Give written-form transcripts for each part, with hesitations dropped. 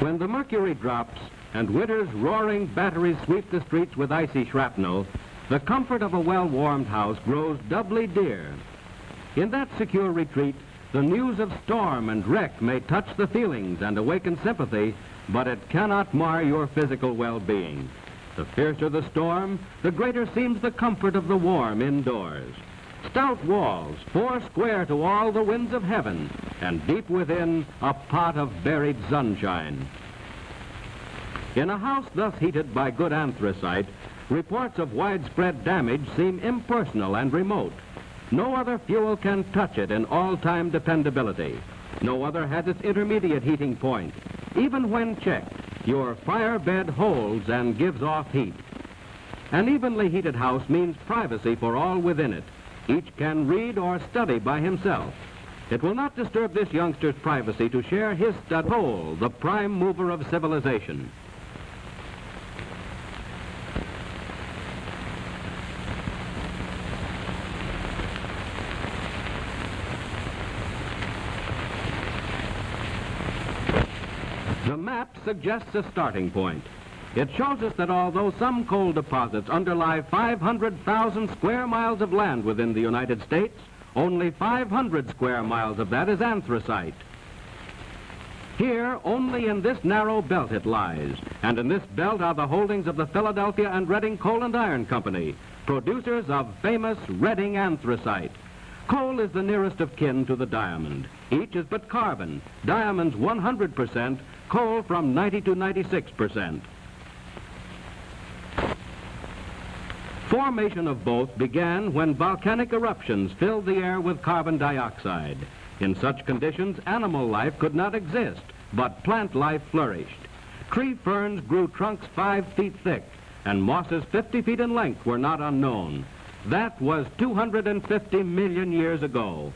When the mercury drops and winter's roaring batteries sweep the streets with icy shrapnel, the comfort of a well-warmed house grows doubly dear. In that secure retreat, the news of storm and wreck may touch the feelings and awaken sympathy, but it cannot mar your physical well-being. The fiercer the storm, the greater seems the comfort of the warm indoors. Stout walls, 4 square to all the winds of heaven, and deep within, a pot of buried sunshine. In a house thus heated by good anthracite, reports of widespread damage seem impersonal and remote. No other fuel can touch it in all-time dependability. No other has its intermediate heating point. Even when checked, your fire bed holds and gives off heat. An evenly heated house means privacy for all within it. Each can read or study by himself. It will not disturb this youngster's privacy to share his coal, the prime mover of civilization. The map suggests a starting point. It shows us that although some coal deposits underlie 500,000 square miles of land within the United States, only 500 square miles of that is anthracite. Here, only in this narrow belt it lies, and in this belt are the holdings of the Philadelphia and Reading Coal and Iron Company, producers of famous Reading Anthracite. Coal is the nearest of kin to the diamond. Each is but carbon, diamonds 100%, coal from 90 to 96%. Formation of both began when volcanic eruptions filled the air with carbon dioxide. In such conditions, animal life could not exist, but plant life flourished. Tree ferns grew trunks 5 feet thick, and mosses 50 feet in length were not unknown. That was 250 million years ago.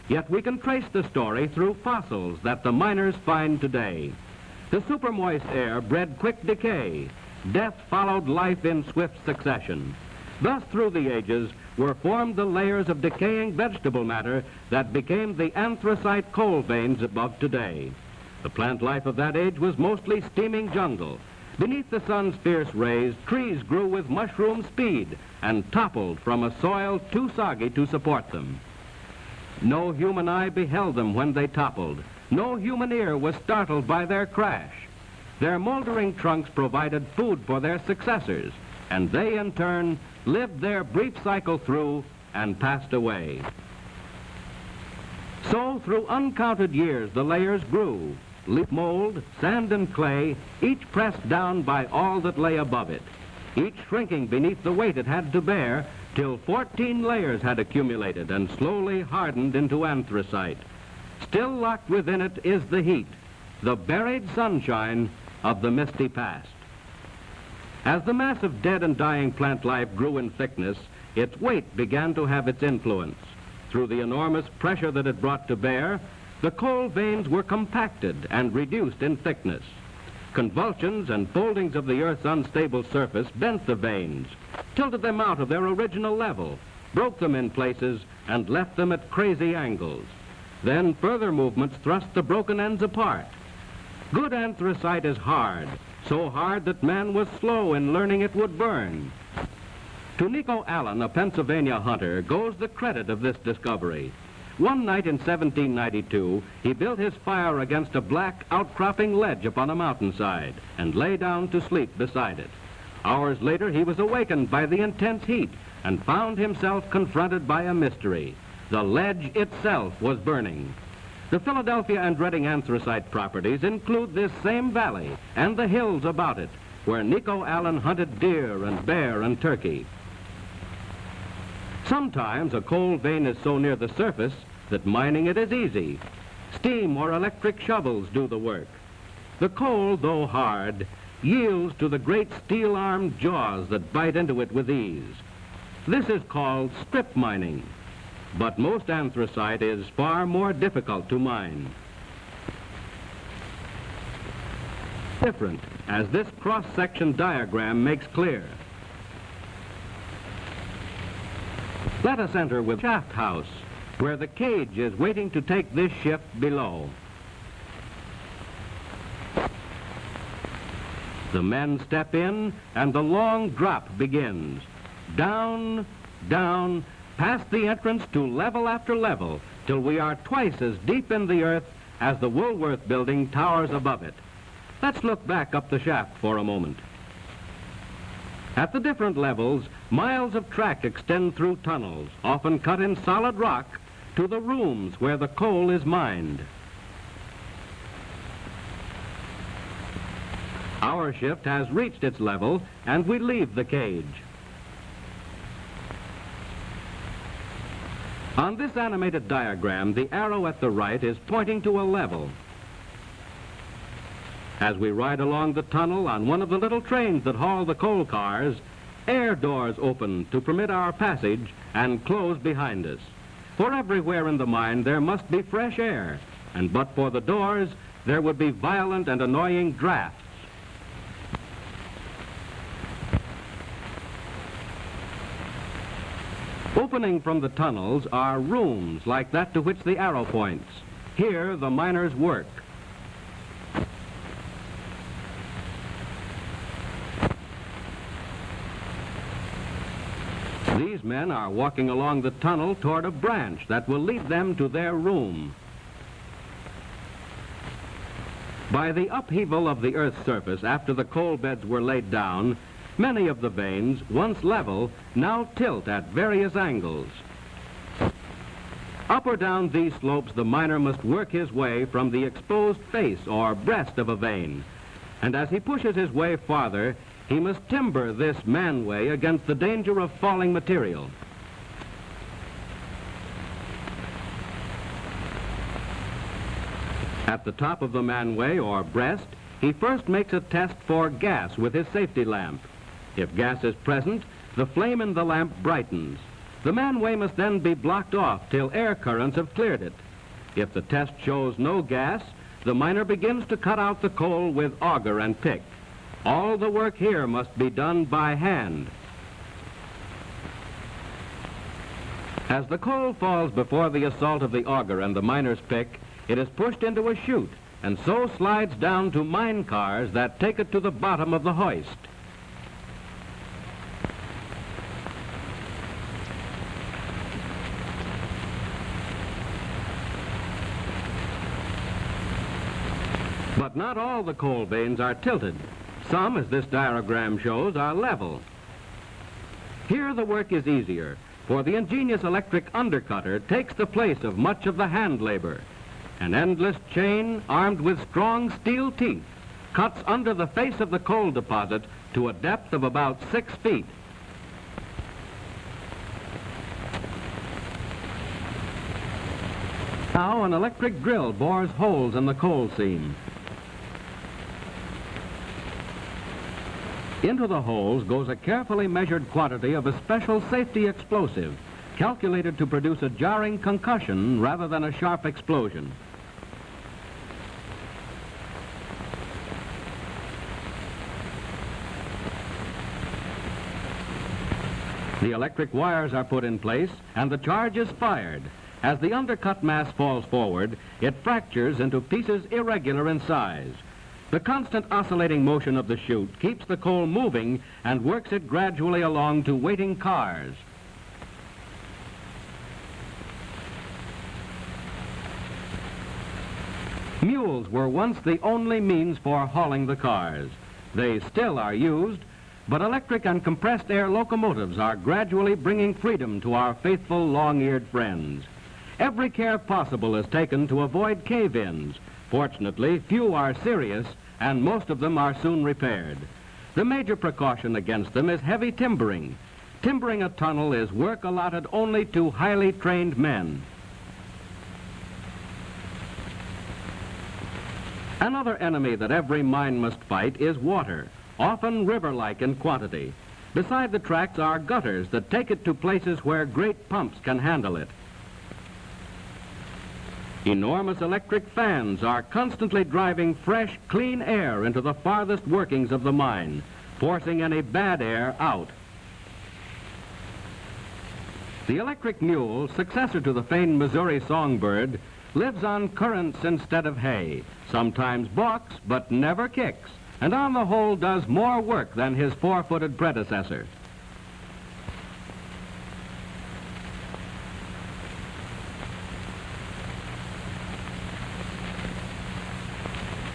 Yet we can trace the story through fossils that the miners find today. The supermoist air bred quick decay. Death followed life in swift succession. Thus, through the ages, were formed the layers of decaying vegetable matter that became the anthracite coal veins above today. The plant life of that age was mostly steaming jungle. Beneath the sun's fierce rays, trees grew with mushroom speed and toppled from a soil too soggy to support them. No human eye beheld them when they toppled. No human ear was startled by their crash. Their moldering trunks provided food for their successors, and they, in turn, lived their brief cycle through and passed away. So, through uncounted years, the layers grew. Leaf mold, sand and clay, each pressed down by all that lay above it, each shrinking beneath the weight it had to bear, till 14 layers had accumulated and slowly hardened into anthracite. Still locked within it is the heat, the buried sunshine of the misty past. As the mass of dead and dying plant life grew in thickness, its weight began to have its influence. Through the enormous pressure that it brought to bear, the coal veins were compacted and reduced in thickness. Convulsions and foldings of the Earth's unstable surface bent the veins, tilted them out of their original level, broke them in places, and left them at crazy angles. Then further movements thrust the broken ends apart. Good anthracite is hard, so hard that man was slow in learning it would burn. To Nico Allen, a Pennsylvania hunter, goes the credit of this discovery. One night in 1792, he built his fire against a black outcropping ledge upon a mountainside and lay down to sleep beside it. Hours later, he was awakened by the intense heat and found himself confronted by a mystery. The ledge itself was burning. The Philadelphia and Reading anthracite properties include this same valley and the hills about it, where Nico Allen hunted deer and bear and turkey. Sometimes a coal vein is so near the surface that mining it is easy. Steam or electric shovels do the work. The coal, though hard, yields to the great steel-armed jaws that bite into it with ease. This is called strip mining. But most anthracite is far more difficult to mine. Different, as this cross-section diagram makes clear. Let us enter with shaft house, where the cage is waiting to take this shift below. The men step in, and the long drop begins. Down, down, past the entrance to level after level, till we are twice as deep in the earth as the Woolworth building towers above it. Let's look back up the shaft for a moment. At the different levels, miles of track extend through tunnels, often cut in solid rock, to the rooms where the coal is mined. Our shift has reached its level, and we leave the cage. On this animated diagram, the arrow at the right is pointing to a level. As we ride along the tunnel on one of the little trains that haul the coal cars, air doors open to permit our passage and close behind us. For everywhere in the mine there must be fresh air, and but for the doors, there would be violent and annoying drafts. Opening from the tunnels are rooms like that to which the arrow points. Here the miners work. These men are walking along the tunnel toward a branch that will lead them to their room. By the upheaval of the earth's surface after the coal beds were laid down, many of the veins, once level, now tilt at various angles. Up or down these slopes, the miner must work his way from the exposed face or breast of a vein. And as he pushes his way farther, he must timber this manway against the danger of falling material. At the top of the manway or breast, he first makes a test for gas with his safety lamp. If gas is present, the flame in the lamp brightens. The manway must then be blocked off till air currents have cleared it. If the test shows no gas, the miner begins to cut out the coal with auger and pick. All the work here must be done by hand. As the coal falls before the assault of the auger and the miner's pick, it is pushed into a chute and so slides down to mine cars that take it to the bottom of the hoist. But not all the coal veins are tilted. Some, as this diagram shows, are level. Here the work is easier, for the ingenious electric undercutter takes the place of much of the hand labor. An endless chain, armed with strong steel teeth, cuts under the face of the coal deposit to a depth of about 6 feet. Now an electric drill bores holes in the coal seam. Into the holes goes a carefully measured quantity of a special safety explosive, calculated to produce a jarring concussion rather than a sharp explosion. The electric wires are put in place and the charge is fired. As the undercut mass falls forward, it fractures into pieces irregular in size. The constant oscillating motion of the chute keeps the coal moving and works it gradually along to waiting cars. Mules were once the only means for hauling the cars. They still are used, but electric and compressed air locomotives are gradually bringing freedom to our faithful long-eared friends. Every care possible is taken to avoid cave-ins. Fortunately, few are serious, and most of them are soon repaired. The major precaution against them is heavy timbering. Timbering a tunnel is work allotted only to highly trained men. Another enemy that every mine must fight is water, often river-like in quantity. Beside the tracks are gutters that take it to places where great pumps can handle it. Enormous electric fans are constantly driving fresh, clean air into the farthest workings of the mine, forcing any bad air out. The electric mule, successor to the famed Missouri songbird, lives on currants instead of hay, sometimes balks but never kicks, and on the whole does more work than his four-footed predecessor.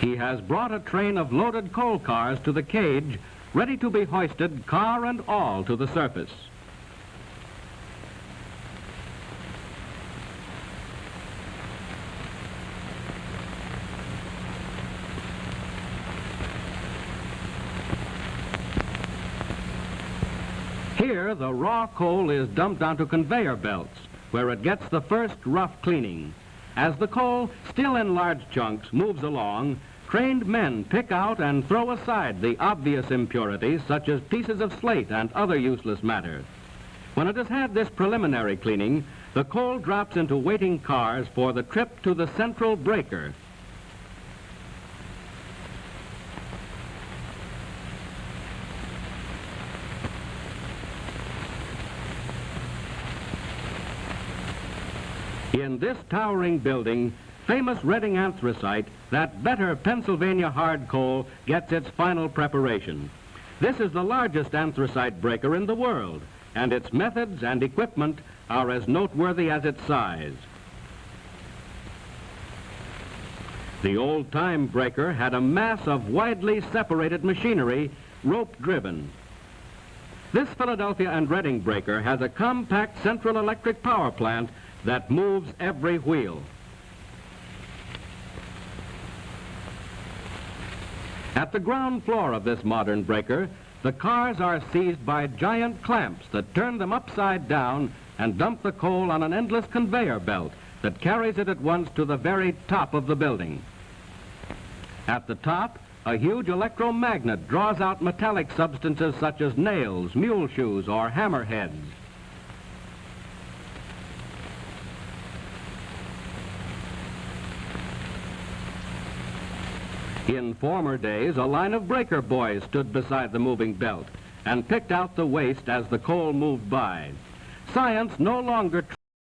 He has brought a train of loaded coal cars to the cage, ready to be hoisted, car and all, to the surface. Here, the raw coal is dumped onto conveyor belts, where it gets the first rough cleaning. As the coal, still in large chunks, moves along, trained men pick out and throw aside the obvious impurities, such as pieces of slate and other useless matter. When it has had this preliminary cleaning, the coal drops into waiting cars for the trip to the central breaker. In this towering building, famous Reading Anthracite, that better Pennsylvania hard coal, gets its final preparation. This is the largest anthracite breaker in the world, and its methods and equipment are as noteworthy as its size. The old-time breaker had a mass of widely separated machinery, rope-driven. This Philadelphia and Reading breaker has a compact central electric power plant that moves every wheel. At the ground floor of this modern breaker, the cars are seized by giant clamps that turn them upside down and dump the coal on an endless conveyor belt that carries it at once to the very top of the building. At the top, a huge electromagnet draws out metallic substances such as nails, mule shoes, or hammerheads. In former days, a line of breaker boys stood beside the moving belt and picked out the waste as the coal moved by. Science no longer